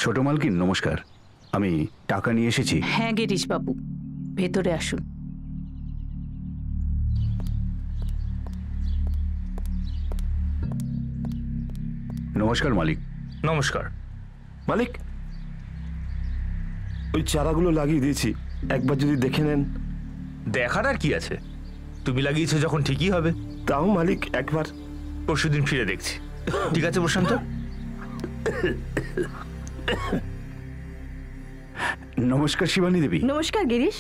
ছোট মালকিন নমস্কার, আমি টাকা নিয়ে এসেছি। হ্যাঁ গিরিশ বাবু, ভেতরে আসুন। নমস্কার মালিক। নমস্কার মালিক, ওই চারাগুলো লাগিয়ে দিয়েছি, একবার যদি দেখে নেন। দেখার আর কি আছে, তুমি লাগিয়েছো যখন ঠিকই হবে। তাও মালিক একবার। পরশুদিন ফিরে দেখছি। ঠিক আছে প্রশান্ত। নমস্কার শিবানী দেবী। নমস্কার গিরিশ।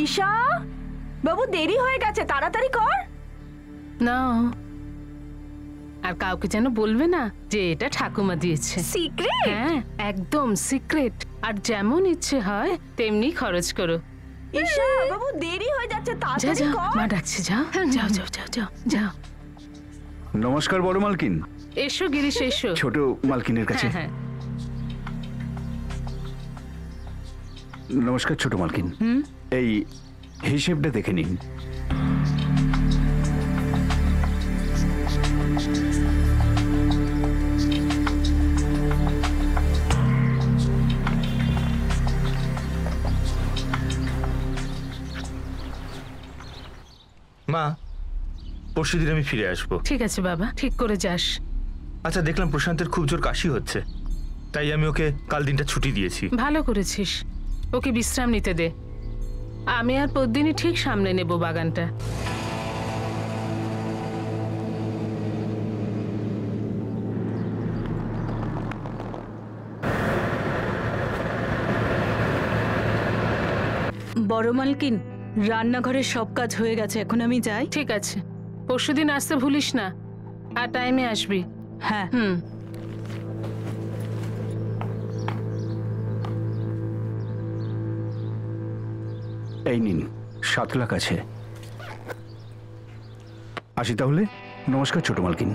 ঈশা বাবু, দেরি হয়ে গেছে, তাড়াতাড়ি কর না। আর কাউকে যেন বলবে না যে এটা ঠাকুমা দিয়েছে। সিক্রেট? হ্যাঁ একদম সিক্রেট। আর যেমন ইচ্ছে হয় তেমনি খরচ করো। ঈশা বাবু, দেরি হয়ে যাচ্ছে, যা তাড়াতাড়ি যা, কর। মা ডাকছে, যাও যাও যাও যাও যাও যাও। নমস্কার বড় মালকিন। এসো গিরিশ এসো। ছোট মালকিনের কাছে। হ্যাঁ হ্যাঁ। নমস্কার ছোট মালকিন। এই হিসেবটা দেখে নিন। মা, পরশুদিন আমি ফিরে আসবো। ঠিক আছে বাবা, ঠিক করে যাস। আচ্ছা, দেখলাম প্রশান্তের খুব জোর কাশি হচ্ছে, তাই আমি ওকে কাল দিনটা ছুটি দিয়েছি। ভালো করেছিস, ওকে বিশ্রাম নিতে দে। আমি আর পরদিনই ঠিক সামনে নেব বাগানটা। বড় মালকিন, রান্নাঘরের সব কাজ হয়ে গেছে, এখন আমি যাই। ঠিক আছে, পরশুদিন আসতে ভুলিস না, আর টাইমে আসবি। হ্যাঁ। এই নিন 7 লাখ আছে। আসি তাহলে। নমস্কার ছোট মালকিন।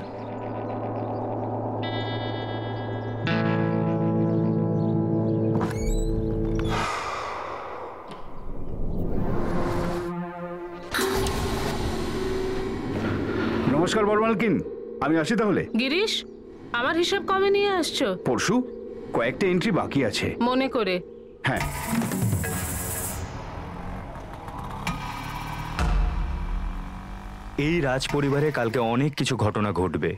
নমস্কার বড় মালকিন, আমি আসি তাহলে। গিরিশ, আমার হিসাব কবে নিয়ে আসছো? পরশু কয়েকটা এন্ট্রি বাকি আছে। মনে করে। হ্যাঁ। এই রাজ পরিবারে কালকে অনেক কিছু ঘটনা ঘটবে,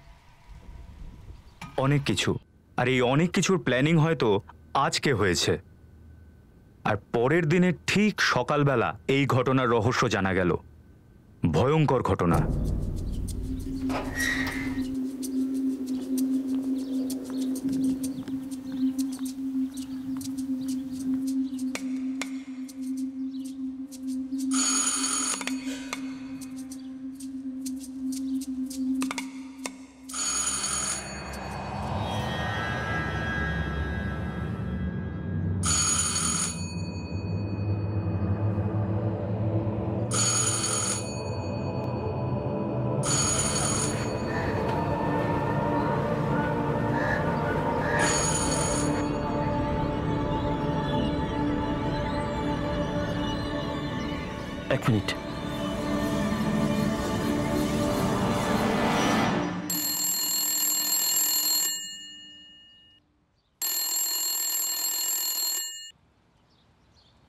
অনেক কিছু। আর এই অনেক কিছুর প্ল্যানিং হয়তো আজকে হয়েছে, আর পরের দিনে ঠিক সকালবেলা এই ঘটনার রহস্য জানা গেল। ভয়ঙ্কর ঘটনা। এক মিনিট।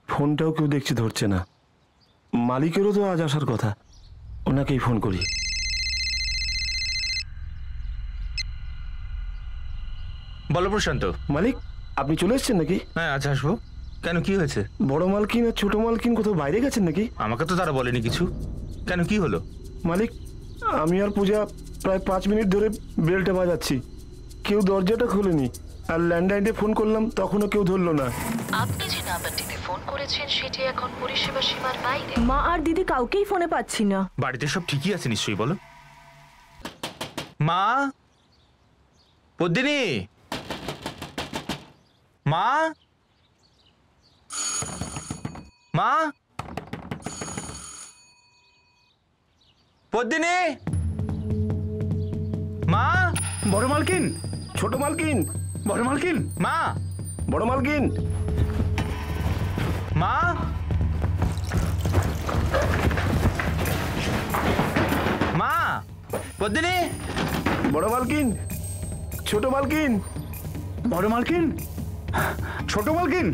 ফোনটাও কেউ দেখছি ধরছে না। মালিকেরও তো আজ আসার কথা, ওনাকেই ফোন করি। বলো প্রশান্ত। মালিক, আপনি চলে এসেছেন নাকি? হ্যাঁ, আচ্ছা আসবো। কেন, কি হয়েছে? বড় মালকিন আর ছোট মালকিন কোথাও বাইরে গেছেন নাকি? আমাকে তো তারা বলেনি কিছু। কেন, কি হলো? মালিক, আমি আর পূজা প্রায় 5 মিনিট ধরে বেলটা বাজাচ্ছি, কেউ দরজাটা খোলেনি। আর ল্যান্ডলাইনে ফোন করলাম, তখনও কেউ ধরলো না। আপনি যে নাম্বারটিতে ফোন করেছেন সেটি এখন পরিষেবা সীমার বাইরে। মা আর দিদি কাউকেই ফোনে পাচ্ছি না। বাড়িতে সব ঠিকই আছে নিশ্চয়ই? বলো। মা, পদ্মিনী, মা, মা, পদ্মিনী, মা। বড় মালকিন, ছোট মালকিন, বড় মালকিন, মা, বড় মালকিন, মা, মা, পদ্মিনী, বড় মালকিন, ছোট মালকিন, বড় মালকিন, ছোট মালকিন,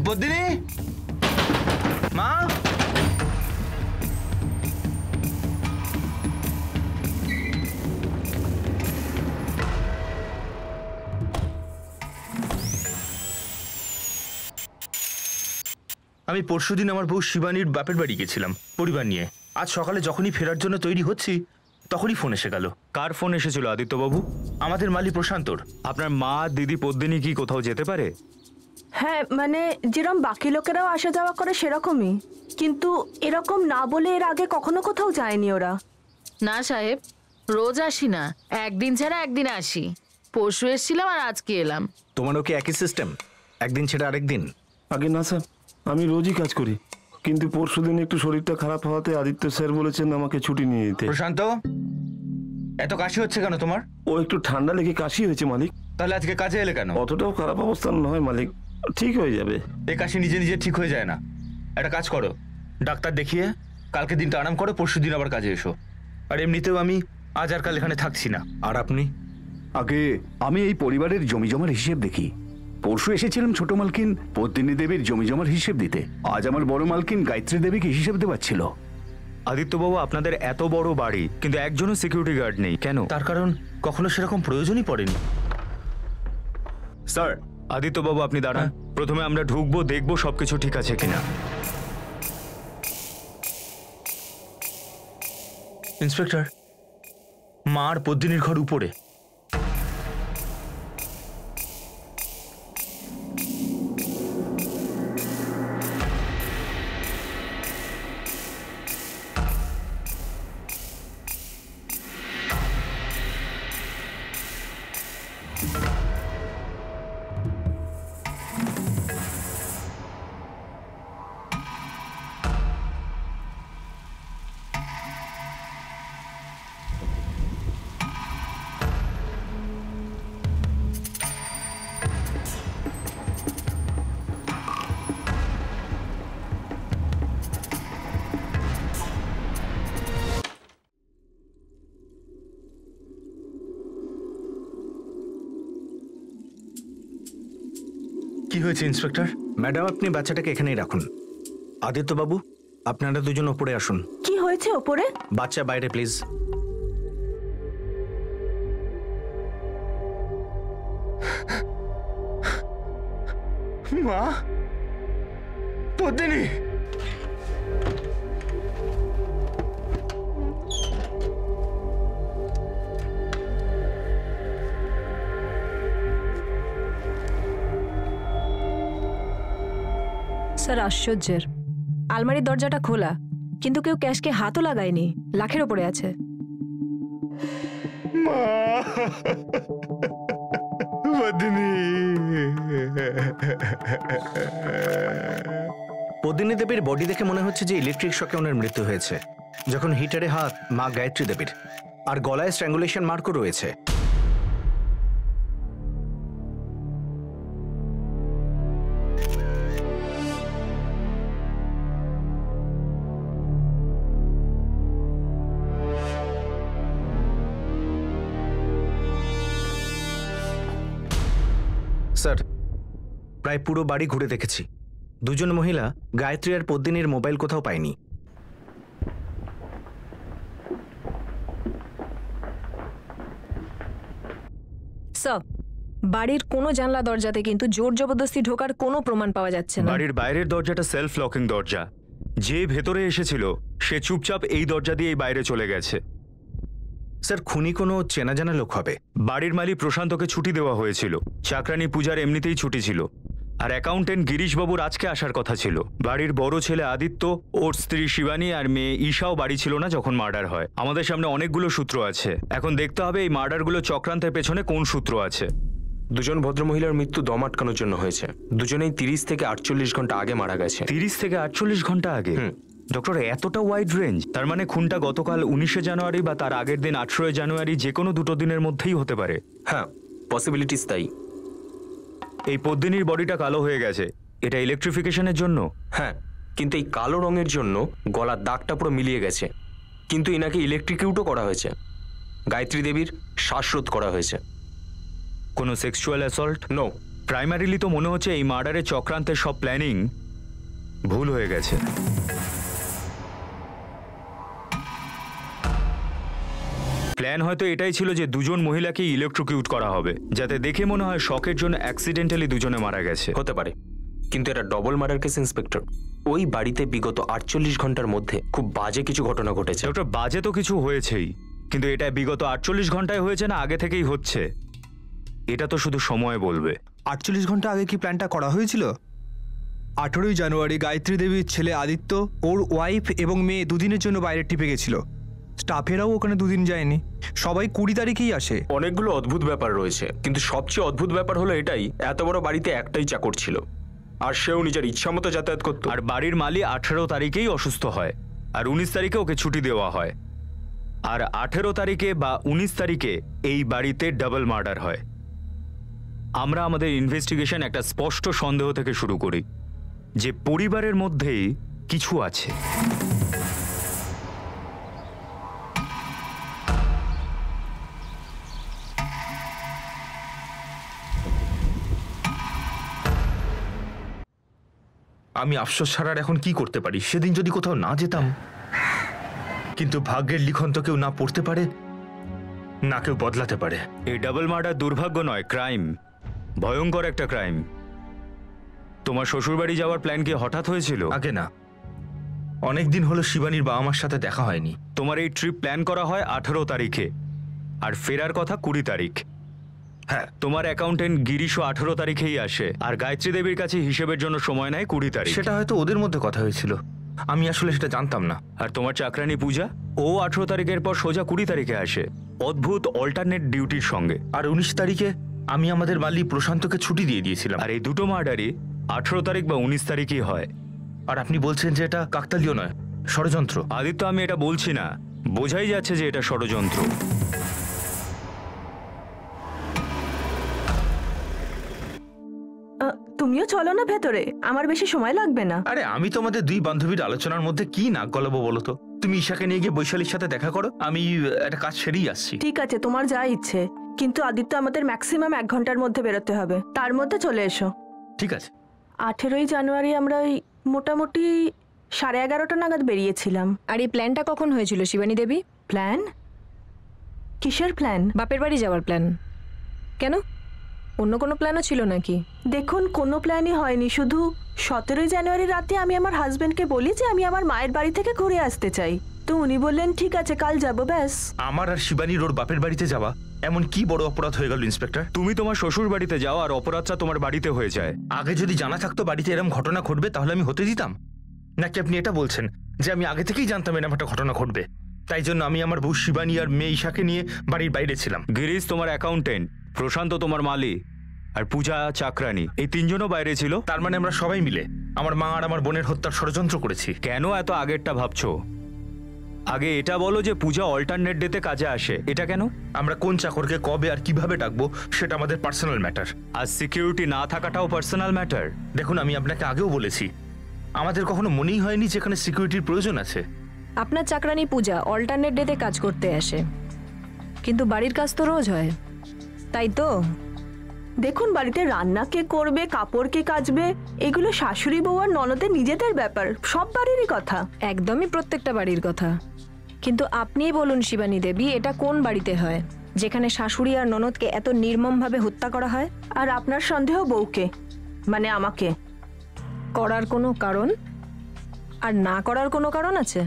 বদিনী মা, আমি পরশুদিন আমার বউ শিবানীর বাপের বাড়ি গেছিলাম পরিবার নিয়ে। আজ সকালে যখনই ফেরার জন্য তৈরি হচ্ছি তখনই ফোন এসে গেল। কার ফোন এসেছিল আদিত্যবাবু? আমাদের মালি প্রশান্তর। আপনার মা, দিদি, পদ্মিনী কি কোথাও যেতে পারে? হ্যাঁ মানে যেরকম বাকি লোকেরাও আসা যাওয়া করে সেরকমই, কিন্তু এরকম না বলে এর আগে কখনো কোথাও যায়নি ওরা। না সাহেব, রোজ আসি না, একদিন ছাড়া একদিন আসি। পরশু এসেছিলাম আর আজকে এলাম। তোমারও কি একই সিস্টেম, একদিন ছেড়ে আরেকদিন? আগে না স্যার, আমি রোজই কাজ করি, কিন্তু পরশুদিন একটু শরীরটা খারাপ হওয়াতে আদিত্য স্যার বলেছেন আমাকে ছুটি নিয়ে নিতে। প্রশান্ত, এত কাশি হচ্ছে কেন তোমার? ও একটু ঠান্ডা লেগে কাশি হয়েছে মালিক। তাহলে আজকে কাজে এলে কেন? অতটাও খারাপ অবস্থা নয় মালিক, ঠিক হয়ে যাবে। এই কাশি নিজে নিজে ঠিক হয়ে যায় না। একটা কাজ করো, ডাক্তার দেখিয়ে কালকে দিনটা আরাম করো, পরশু দিন আবার কাজে এসো। আর এমনিতেও আমি আজ আর কাল এখানে থাকছি না। আর আপনি? আগে আমি এই পরিবারের জমি জমার হিসেব দেখি। পরশু এসেছিলাম ছোট মালকিন পদ্মিনী দেবীর জমি জমার হিসেব দিতে, আজ আমার বড় মালকিন গায়ত্রী দেবীকে হিসেব দেওয়াচ্ছিল। আদিত্যবাবু, আপনাদের এত বড় বাড়ি কিন্তু একজনও সিকিউরিটি গার্ড নেই কেন? তার কারণ কখনো সেরকম প্রয়োজনই পড়েনি। স্যার, আদিত্যবাবু আপনি দাঁড়ান। প্রথমে আমরা ঢুকবো, দেখবো সবকিছু ঠিক আছে কিনা। ইন্সপেক্টর, মা আর পদ্মিনীর ঘর উপরে। কি হয়েছে ইন্সপেক্টর? ম্যাডাম, আপনি বাচ্চাটাকে এখানেই রাখুন। আদিত্যবাবু, আপনারা দুজন ওপরে আসুন। কি হয়েছে ওপরে? বাচ্চা বাইরে প্লিজ। মা, পদ্মিনী, স্যার আশ্চর্যের, আলমারির দরজাটা খোলা, কিন্তু কেউ ক্যাশকে হাতও লাগায়নি, লাখের ওপরে আছে। মা, পদ্মিনী। পদ্মিনী দেবীর বডি দেখে মনে হচ্ছে যে ইলেকট্রিক শকে ওনার মৃত্যু হয়েছে। যখন হিটারে হাত মা গায়ত্রী দেবীর, আর গলায় স্ট্র্যাঙ্গুলেশন মার্কও রয়েছে। স্যার, প্রায় পুরো বাড়ি ঘুরে দেখেছি, দুজন মহিলা গায়ত্রী আর পদ্মিনীর মোবাইল কোথাও পাইনি। স্যার, বাড়ির কোনো জানলা দরজাতে কিন্তু জোর জবরদস্তি ঢোকার কোনো প্রমাণ পাওয়া যাচ্ছে না। বাড়ির বাইরের দরজাটা সেলফ লকিং দরজা। যে ভেতরে এসেছিল সে চুপচাপ এই দরজা দিয়েই বাইরে চলে গেছে। স্যার, খুনি কোনো চেনা জানা লোক হবে। বাড়ির মালিক প্রশান্তকে ছুটি দেওয়া হয়েছিল, চাকরানি পূজার এমনিতেই ছুটি ছিল, আর অ্যাকাউন্টেন্ট গিরিশবাবুর আজকে আসার কথা ছিল। বাড়ির বড় ছেলে আদিত্য, ওর স্ত্রী শিবানী আর মেয়ে ঈশাও বাড়ি ছিল না যখন মার্ডার হয়। আমাদের সামনে অনেকগুলো সূত্র আছে, এখন দেখতে হবে এই মার্ডারগুলো চক্রান্তের পেছনে কোন সূত্র আছে। দুজন ভদ্রমহিলার মৃত্যু দম আটকানোর জন্য হয়েছে। দুজনেই 30 থেকে 48 ঘন্টা আগে মারা গেছে। 30 থেকে 48 ঘন্টা আগে? ডক্টর, এতটা ওয়াইড রেঞ্জ? তার মানে খুনটা গতকাল 19শে জানুয়ারি বা তার আগের দিন 18 জানুয়ারি, যে কোনো দুটো দিনের মধ্যেই হতে পারে। হ্যাঁ, পসিবিলিটিস তাই। এই পদ্মিনীর বডিটা কালো হয়ে গেছে, এটা ইলেকট্রিফিকেশনের জন্য? হ্যাঁ, কিন্তু এই কালো রঙের জন্য গলার দাগটা পুরো মিলিয়ে গেছে। কিন্তু এনাকে ইলেকট্রিকিউটও করা হয়েছে। গায়ত্রী দেবীর শ্বাসরোধ করা হয়েছে। কোনো সেক্সুয়াল অ্যাসল্ট? নো, প্রাইমারিলি তো মনে হচ্ছে এই মার্ডারের চক্রান্তের সব প্ল্যানিং ভুল হয়ে গেছে। প্ল্যান হয়তো এটাই ছিল যে দুজন মহিলাকে ইলেকট্রোকিউট করা হবে, যাতে দেখে মনে হয় শকের জন্য অ্যাক্সিডেন্টালি দুজনে মারা গেছে। হতে পারে, কিন্তু এটা ডবল মার্ডার কেস ইন্সপেক্টর। ওই বাড়িতে বিগত 48 ঘন্টার মধ্যে খুব বাজে কিছু ঘটনা ঘটেছে। ডক্টর, বাজে তো কিছু হয়েছেই, কিন্তু এটা বিগত 48 ঘন্টায় হয়েছে না আগে থেকেই হচ্ছে, এটা তো শুধু সময় বলবে। 48 ঘন্টা আগে কি প্ল্যানটা করা হয়েছিল? 18ই জানুয়ারি গায়ত্রী দেবীর ছেলে আদিত্য ওর ওয়াইফ এবং মেয়ে দুদিনের জন্য বাইরে ট্রিপে গেছিল। স্টাফেরাও ওখানে দুদিন যায়নি, সবাই 20 তারিখেই আসে। অনেকগুলো অদ্ভুত ব্যাপার রয়েছে, কিন্তু সবচেয়ে অদ্ভুত ব্যাপার হলো এটাই, এত বড় বাড়িতে একটাই চাকর ছিল, আর সেও নিজের ইচ্ছা মতো যাতায়াত করত। আর বাড়ির মালি 18 তারিখেই অসুস্থ হয়, আর 19 তারিখে ওকে ছুটি দেওয়া হয়, আর 18 তারিখে বা 19 তারিখে এই বাড়িতে ডাবল মার্ডার হয়। আমরা আমাদের ইনভেস্টিগেশন একটা স্পষ্ট সন্দেহ থেকে শুরু করি যে পরিবারের মধ্যেই কিছু আছে। আমি আফসোস ছাড়া আর এখন কি করতে পারি? সেদিন যদি কোথাও না যেতাম। কিন্তু ভাগ্যের লিখন তো কেউ না পড়তে পারে, না কেউ বদলাতে পারে। এই ডাবল মার্ডার দুর্ভাগ্য নয়, ক্রাইম, ভয়ঙ্কর একটা ক্রাইম। তোমার শ্বশুরবাড়ি যাওয়ার প্ল্যান কি হঠাৎ হয়েছিল? আগে না, অনেকদিন হলো শিবানীর বাবা মার সাথে দেখা হয়নি। তোমার এই ট্রিপ প্ল্যান করা হয় 18 তারিখে, আর ফেরার কথা 20 তারিখ। হ্যাঁ, তোমার অ্যাকাউন্টেন্ট গিরিশও 18 তারিখেই আসে, আর গায়ত্রী দেবীর কাছে হিসেবের জন্য সময় নেয় 20 তারিখ। সেটা হয়তো ওদের মধ্যে কথা হয়েছিল, আমি আসলে সেটা জানতাম না। আর তোমার চাকরানি পূজা, ও 18 তারিখের পর সোজা 20 তারিখে আসে, অদ্ভুত অল্টারনেট ডিউটির সঙ্গে। আর 19 তারিখে আমি আমাদের মালি প্রশান্তকে ছুটি দিয়ে দিয়েছিলাম। আর এই দুটো মার্ডারই 18 তারিখ বা 19 তারিখই হয়। আর আপনি বলছেন যে এটা কাকতালীয় নয়, ষড়যন্ত্র? আদিত্য, আমি এটা বলছি না, বোঝাই যাচ্ছে যে এটা ষড়যন্ত্র। তুমিও চলো না ভেতরে, আমার বেশি সময় লাগবে না। আরে আমি তোমাদের দুই বান্ধবীর আলোচনার মধ্যে কি নাক গলাবো বলো তো? তুমি ঈশাকে নিয়ে গিয়ে বৈশালীর সাথে দেখা করো, আমি একটা কাজ সেরেই আসছি। ঠিক আছে, তোমার যা ইচ্ছে, কিন্তু আদিত্য আমাদের ম্যাক্সিমাম 1 ঘন্টার মধ্যে বেরোতে হবে, তার মধ্যে চলে এসো। ঠিক আছে। 18ই জানুয়ারি আমরা ওই মোটামুটি 11:30 নাগাদ বেরিয়েছিলাম। আর এই প্ল্যানটা কখন হয়েছিল শিবানী দেবী? প্ল্যান? কিসের প্ল্যান? বাপের বাড়ি যাওয়ার প্ল্যান। কেন, অন্য কোনো প্ল্যানও ছিল নাকি? দেখুন, কোনো প্ল্যানই হয়নি, শুধু 17ই জানুয়ারি রাতে আমি আমার হাজবেন্ডকে বলি যে আমি আমার মায়ের বাড়ি থেকে ঘুরে আসতে চাই, তো উনি বললেন ঠিক আছে কাল যাবো, ব্যাস। আমার আর শিবানীর ওর বাপের বাড়িতে যাওয়া এমন কি বড় অপরাধ হয়ে গেল ইন্সপেক্টর? তুমি তোমার শ্বশুর বাড়িতে যাও আর অপরাধটা তোমার বাড়িতে হয়ে যায়। আগে যদি জানা থাকতো বাড়িতে এরকম ঘটনা ঘটবে তাহলে আমি হতে দিতাম? নাকি আপনি এটা বলছেন যে আমি আগে থেকেই জানতাম এরকম একটা ঘটনা ঘটবে, তাই জন্য আমি আমার বউ শিবানী আর মেয়ে ঈশাকে নিয়ে বাড়ির বাইরে ছিলাম? গিরিশ তোমার অ্যাকাউন্টেন্ট, প্রশান্ত তোমার মালি, আর পূজা চাকরানি, এই 3 জনও বাইরে ছিল। তার মানে আমরা সবাই মিলে আমার মা আর আমার বোনের হত্যার ষড়যন্ত্র করেছি। কেন এত আগেরটা ভাবছো? আগে এটা বলো যে পূজা অল্টারনেট ডেতে কাজে আসে, এটা কেন? আমরা কোন চাকরকে কবে আর কিভাবে ডাকবো সেটা আমাদের পার্সোনাল ম্যাটার। আর সিকিউরিটি না থাকাটাও পার্সোনাল ম্যাটার। দেখুন, আমি আপনাকে আগেও বলেছি আমাদের কখনো মনেই হয়নি যেখানে সিকিউরিটির প্রয়োজন আছে। আপনার চাকরানি পূজা অল্টারনেট ডেতে কাজ করতে আসে, কিন্তু বাড়ির কাজ তো রোজ হয়, তাই তো? দেখুন, বাড়িতে রান্না কে করবে, কাপড় কে কাচবে, এগুলো শাশুড়ি বউ আর ননদের নিজেদের ব্যাপার, সব বাড়িরই কথা। একদমই প্রত্যেকটা বাড়ির কথা, কিন্তু আপনিই বলুন শিবানী দেবী, এটা কোন বাড়িতে হয় যেখানে শাশুড়ি আর ননদকে এত নির্মমভাবে হত্যা করা হয়? আর আপনার সন্দেহ বউকে, মানে আমাকে? করার কোনো কারণ আর না করার কোনো কারণ আছে?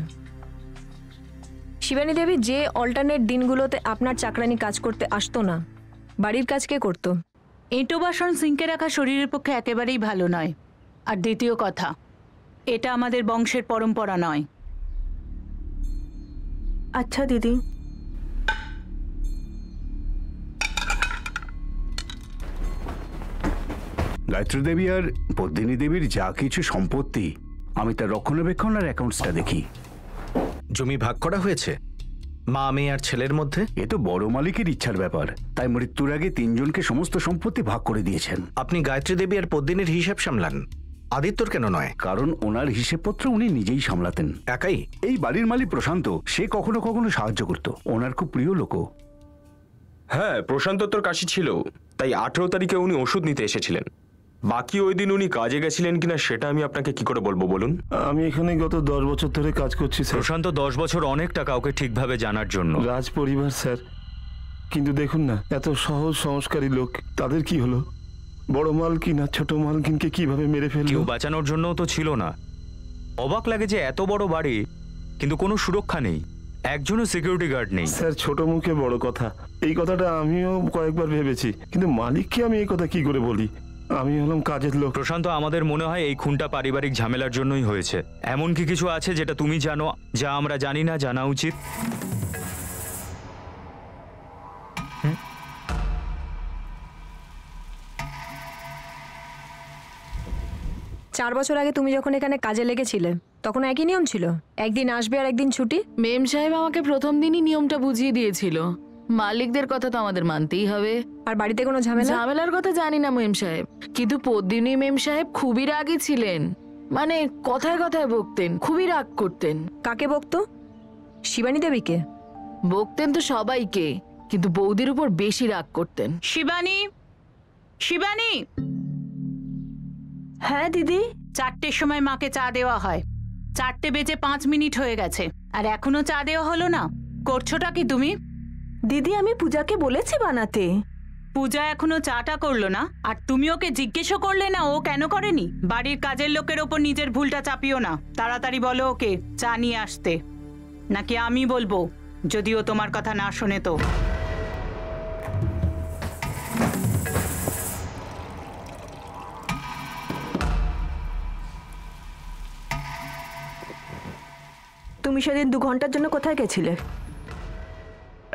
শিবানী দেবী, যে অল্টারনেট দিনগুলোতে আপনার চাকরানি কাজ করতে আসতো না, বাড়ির কাজ কে করতো? এঁটো বাসন সিঙ্কে রাখা শরীরের পক্ষে একেবারেই ভালো নয়। আর দ্বিতীয় কথা, এটা আমাদের বংশের পরম্পরা নয়। আচ্ছা দিদি, গায়ত্রী দেবী আর পদ্মিনী দেবীর যা কিছু সম্পত্তি, আমি তার রক্ষণাবেক্ষণ আর অ্যাকাউন্টসটা দেখি। জমি ভাগ করা হয়েছে মা, মেয়ে আর ছেলের মধ্যে? এ তো বড় মালিকের ইচ্ছার ব্যাপার, তাই মৃত্যুর আগে 3 জনকে সমস্ত সম্পত্তি ভাগ করে দিয়েছেন। আপনি গায়ত্রী দেবী আর পদ্মিনীর হিসাব সামলান, আদিত্যর কেন নয়? কারণ ওনার হিসেবপত্র উনি নিজেই সামলাতেন একাই। এই বাড়ির মালিক প্রশান্ত, সে কখনো কখনো সাহায্য করত, ওনার খুব প্রিয় লোক। হ্যাঁ, প্রশান্ত তোর কাশি ছিল, তাই 18 তারিখে উনি ওষুধ নিতে এসেছিলেন। বাকি ওই দিন উনি কাজে গেছিলেন কিনা সেটা আমি আপনাকে কি করে বলবো বলুন? আমি এখানে গত 10 বছর ধরে কাজ করছি স্যার। প্রশান্ত 10 বছর অনেকটা কাউকে ঠিকভাবে জানার জন্য। রাজ পরিবার স্যার, কিন্তু দেখুন না, এত সহজ সংস্কারী লোক, তাদের কি হলো? বড় মালকিন আর ছোট মালকিনকে কিভাবে মেরে ফেললো? কেউ বাঁচানোর জন্যও তো ছিল না। অবাক লাগে যে এত বড় বাড়ি কিন্তু কোনো সুরক্ষা নেই, একজনও সিকিউরিটি গার্ড নেই। স্যার, ছোট মুখে বড় কথা, এই কথাটা আমিও কয়েকবার ভেবেছি, কিন্তু মালিককে আমি এই কথা কি করে বলি? আমি হলাম কাজের লোক। প্রশান্ত, আমাদের মনে হয় এই খুনটা পারিবারিক ঝামেলার জন্যই হয়েছে। এমন কি কিছু আছে যেটা তুমি জানো, যা আমরা জানি না? জানা উচিত। 4 বছর আগে তুমি যখন এখানে কাজে লেগেছিলে তখন একই নিয়ম ছিল, একদিন আসবে আর একদিন ছুটি। মেম সাহেব আমাকে প্রথম দিনই নিয়মটা বুঝিয়ে দিয়েছিল। মালিকদের কথা তো আমাদের মানতেই হবে। আর বাড়িতে কোনো ঝামেলার কথা জানি না মেম সাহেব, কিন্তু পদ্মিনী মেম সাহেব খুবই রাগী ছিলেন। মানে কথায় কথায় বকতেন, খুবই রাগ করতেন। কাকে বকতো? শিবানী দেবীকে? বকতেন তো সবাইকে, কিন্তু বৌদির উপর বেশি রাগ করতেন। শিবানী, শিবানী। হ্যাঁ দিদি। 4টের সময় মাকে চা দেওয়া হয়, 4টে বেজে 5 মিনিট হয়ে গেছে আর এখনো চা দেওয়া হলো না। করছোটা কি তুমি? দিদি, আমি পূজাকে বলেছি বানাতে। পূজা এখনো চাটা করলো না আর তুমি ওকে জিজ্ঞেসও করলে না ও কেন করেনি? বাড়ির কাজের লোকের ওপর নিজের ভুলটা চাপিও না। তাড়াতাড়ি বলো ওকে চা নিয়ে আসতে, নাকি আমি বলবো যদি ও তোমার কথা না শোনে তো। তুমি সেদিন 2 ঘন্টার জন্য কোথায় গেছিলে?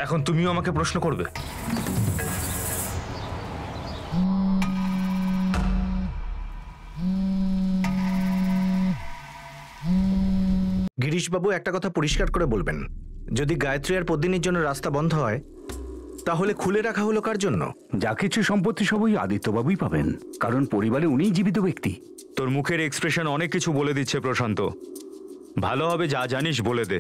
এখন তুমিও আমাকে প্রশ্ন করবে? গিরিশবাবু, একটা কথা পরিষ্কার করে বলবেন, যদি গায়ত্রী আর পদ্মিনীর জন্য রাস্তা বন্ধ হয় তাহলে খুলে রাখা হলো কার জন্য? যা কিছু সম্পত্তি সবই আদিত্যবাবুই পাবেন, কারণ পরিবারে উনিই জীবিত ব্যক্তি। তোর মুখের এক্সপ্রেশন অনেক কিছু বলে দিচ্ছে প্রশান্ত। ভালো হবে যা জানিস বলে দে।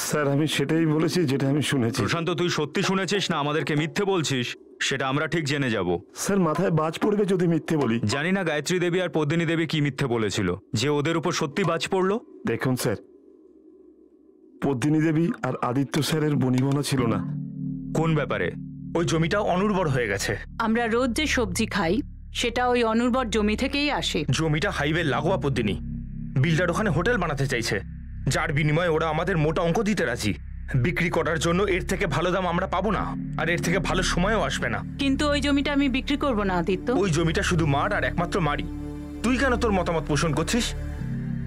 স্যার, আমি সেটাই বলেছি যেটা আমি শুনেছি। প্রশান্ত, তুই সত্যি শুনেছিস না আমাদেরকে মিথ্যে বলছিস সেটা আমরা ঠিক জেনে যাব। স্যার, মাথায় বাজ পড়বে যদি মিথ্যে বলি। জানি না গায়ত্রী দেবী আর পদ্মিনী দেবী কি মিথ্যে বলেছিল যে ওদের উপর সত্যি বাজ পড়লো। দেখুন স্যার, পদ্মিনী দেবী আর আদিত্য স্যারের বনিবনা ছিল না। কোন ব্যাপারে? ওই জমিটাও অনুর্বর হয়ে গেছে। আমরা রোজ যে সবজি খাই সেটা ওই অনুর্বর জমি থেকেই আসে। জমিটা হাইওয়ে লাগোয়া পদ্মিনী। বিল্ডার ওখানে হোটেল বানাতে চাইছে, যার বিনিময়ে ওরা আমাদের মোটা অঙ্ক দিতে রাজি। বিক্রি করার জন্য এর থেকে ভালো দাম আমরা পাবো না, আর এর থেকে ভালো সময়ও আসবে না। কিন্তু ওই জমিটা আমি বিক্রি করব না আদিত্য। ওই জমিটা শুধু মার আর একমাত্র মারই। তুই কেন তোর মতামত পোষণ করছিস?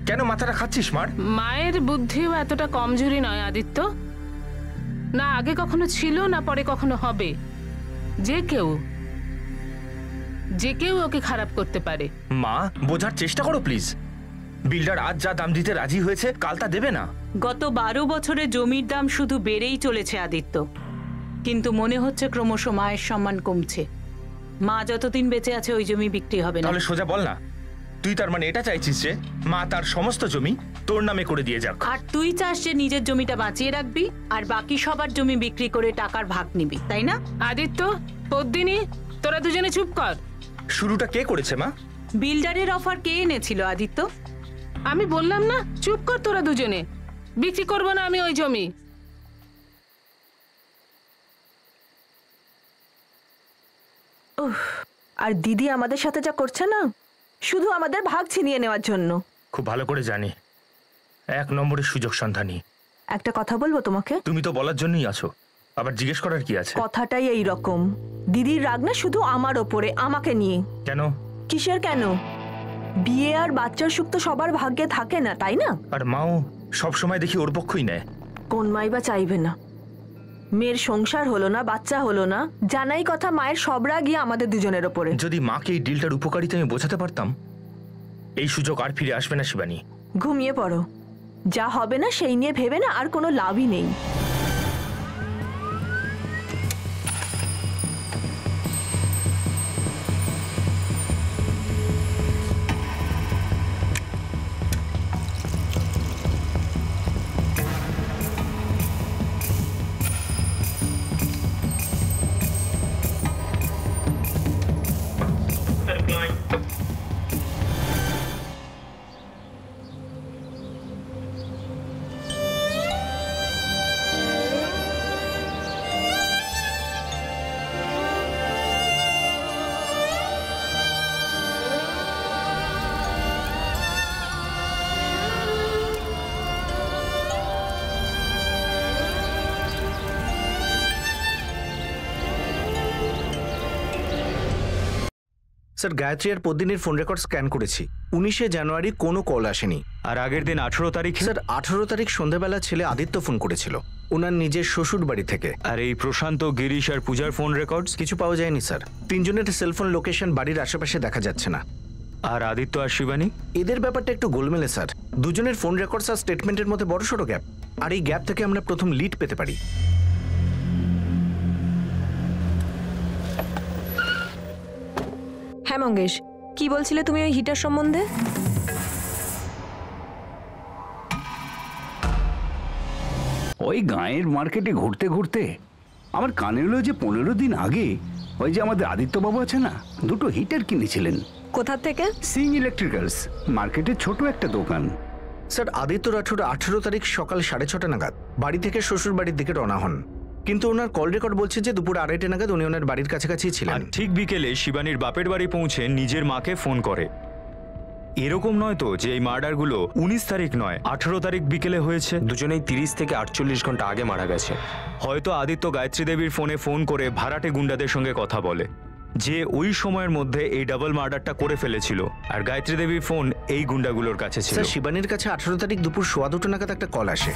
কেন মাথাটা খাচ্ছিস মার? মায়ের বুদ্ধিও এতটা কমজোরি নয় আদিত্য, না আগে কখনো ছিল না পরে কখনো হবে। যে কেউ ওকে খারাপ করতে পারে। মা, বোঝার চেষ্টা করো প্লিজ। বিল্ডার আজ যা দাম দিতে রাজি হয়েছে কাল তা দেবে না। গত 12 বছরে জমির দাম শুধু বেড়েই চলেছে আদিত্য, কিন্তু মনে হচ্ছে ক্রমশ মায়ের সম্মান কমছে। মা যতদিন বেঁচে আছে ওই জমি বিক্রি হবে না। তাহলে সোজা বল না, তুই তার মানে এটা চাইছিস যে মা তার সমস্ত জমি তোর নামে করে দিয়ে যাক? আর তুই চাস যে নিজের জমিটা বাঁচিয়ে রাখবি আর বাকি সবার জমি বিক্রি করে টাকার ভাগ নিবি, তাই না? আদিত্য, পদ্মিনী, তোরা দুজনে চুপ কর। শুরুটা কে করেছে মা? বিল্ডারের অফার কে এনেছিল আদিত্য? আমি বললাম না, চুপ কর তোরা দুজনে। বিক্রি করবো না আমি ওই জমি। আর দিদি আমাদের সাথে যা করছে না, শুধু আমাদের ভাগ ছিনিয়ে নেওয়ার জন্য। খুব ভালো করে জানি, 1 নম্বরের সুযোগ সন্ধানী। একটা কথা বলবো তোমাকে? তুমি তো বলার জন্যই আছো, আবার জিজ্ঞেস করার কি আছে? কথাটাই এই রকম। দিদির রাগ না শুধু আমার ওপরে, আমাকে নিয়ে। কেন? কিসের কেন? বিয়ে আর বাচ্চার সুখ তো সবার ভাগ্যে থাকে না, তাই না? আর মাও সব সময় দেখি ওর পক্ষই নেয়। কোন মাই বা চাইবে না? মেয়ের সংসার হলো না, বাচ্চা হলো না, জানাই কথা মায়ের সব রাগই আমাদের দুজনের ওপরে। যদি মাকে এই ডিলটার উপকারিতা আমি বোঝাতে পারতাম, এই সুযোগ আর ফিরে আসবে না শিবানী। ঘুমিয়ে পড়ো, যা হবে না সেই নিয়ে ভেবে না আর কোনো লাভই নেই। স্যার গায়ত্রী আর পদ্মিনীর ফোন রেকর্ড স্ক্যান করেছি। 19শে জানুয়ারি কোনো কল আসেনি। আর আগের দিন 18 তারিখ? স্যার 18 তারিখ সন্ধ্যাবেলা ছেলে আদিত্য ফোন করেছিল ওনার নিজের শ্বশুর বাড়ি থেকে। আর এই প্রশান্ত, গিরিশ আর পূজার ফোন রেকর্ডস? কিছু পাওয়া যায়নি স্যার। তিনজনের সেলফোন লোকেশন বাড়ির আশেপাশে দেখা যাচ্ছে না। আর আদিত্য আর শিবানী? এদের ব্যাপারটা একটু গোলমেলে স্যার। দুজনের ফোন রেকর্ডস আর স্টেটমেন্টের মধ্যে বড়সড় গ্যাপ। আর এই গ্যাপ থেকে আমরা প্রথম লিড পেতে পারি। হ্যাঁ মঙ্গেশ, কি বলছিলে তুমি ওই হিটার সম্বন্ধে? ওই গাঁয়ের মার্কেটে ঘুরতে ঘুরতে আমার কানে এলো যে 15 দিন আগে ওই যে আমাদের আদিত্যবাবু আছে না, 2টো হিটার কিনেছিলেন। কোথা থেকে? সিং ইলেকট্রিক্যালস, মার্কেটে ছোট একটা দোকান। স্যার আদিত্য রাঠোর 18 তারিখ সকাল 6:30 নাগাদ বাড়ি থেকে শ্বশুর বাড়ির দিকে রওনা হন, কিন্তু ওনার কল রেকর্ড বলছে যে দুপুর 2:30 নাগাদ উনি ওনার বাড়ির কাছাকাছি ছিলেন। আর ঠিক বিকেলে শিবানীর বাপের বাড়ি পৌঁছে নিজের মাকে ফোন করে। এরকম নয় তো যে এই মার্ডারগুলো 19 তারিখ নয় 18 তারিখ বিকেলে হয়েছে? দুজনেই 30 থেকে 48 ঘন্টা আগে মারা গেছে। হয়তো আদিত্য গায়ত্রী দেবীর ফোন করে ভাড়াটে গুন্ডাদের সঙ্গে কথা বলে যে ওই সময়ের মধ্যে এই ডাবল মার্ডারটা করে ফেলেছিল, আর গায়ত্রী দেবীর ফোন এই গুন্ডাগুলোর কাছে ছিল। স্যার শিবানীর কাছে 18 তারিখ দুপুর 2:15 নাগাদ একটা কল আসে।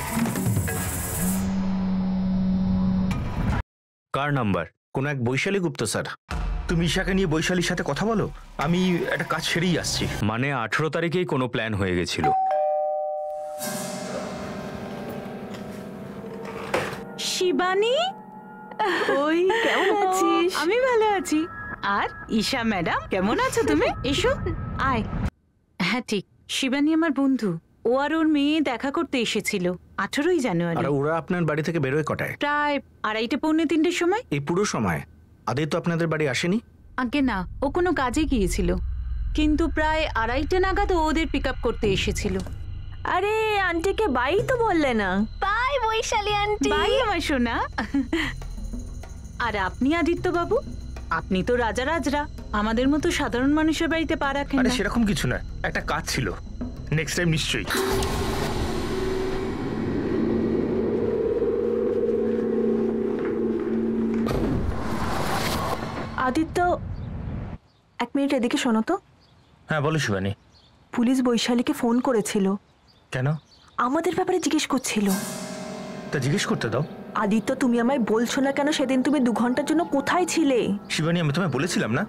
কার নাম্বার? কোন এক বৈশালী গুপ্ত স্যার। তুমি ঈশাকে নিয়ে বৈশালীর সাথে কথা বলো, আমি একটা কাজ সেরেই আসছি। মানে 18 তারিখেই কোনো প্ল্যান হয়ে গেছিল। শিবানী, ওই কেমন আছিস? আমি ভালো আছি। আর ঈশা ম্যাডাম কেমন আছো তুমি? এসো, আয়। হ্যাঁ ঠিক, শিবানী আমার বন্ধু। ও আর ওর মেয়ে দেখা করতে এসেছিল 18ই জানুয়ারি। আর ওরা আপনার বাড়ি থেকে বেরোয় কটায়? প্রায় 2:30 পৌনে 3টের সময়। এই পুরো সময় আদিত্য আপনাদের বাড়ি আসেনি? আগে না, ও কোনো কাজে গিয়েছিল, কিন্তু প্রায় 2:30 নাগাদ ও ওদের পিক আপ করতে এসেছিল। আরে আন্টিকে বাই তো বললে না? By Vaishali aunty. বাই আমার সোনা। আর আপনি আদিত্য বাবু, আপনি তো রাজরা, আমাদের মতো সাধারণ মানুষের বাড়িতে পা রাখেন আরে না। সেরকম কিছু না, একটা কাজ ছিল, নেক্সট টাইম নিশ্চয়ই। আদিত্য, 1 মিনিট এদিকে শোনো তো। হ্যাঁ বলো শিবানী। পুলিশ বৈশালীকে ফোন করেছিল। কেন? আমাদের ব্যাপারে জিজ্ঞেস করছিল। তা জিজ্ঞেস করতে দাও। আদিত্য, তুমি আমায় বলছো না কেন সেদিন তুমি 2 ঘন্টার জন্য কোথায় ছিলে? শিবানী, আমি তোমায় বলেছিলাম না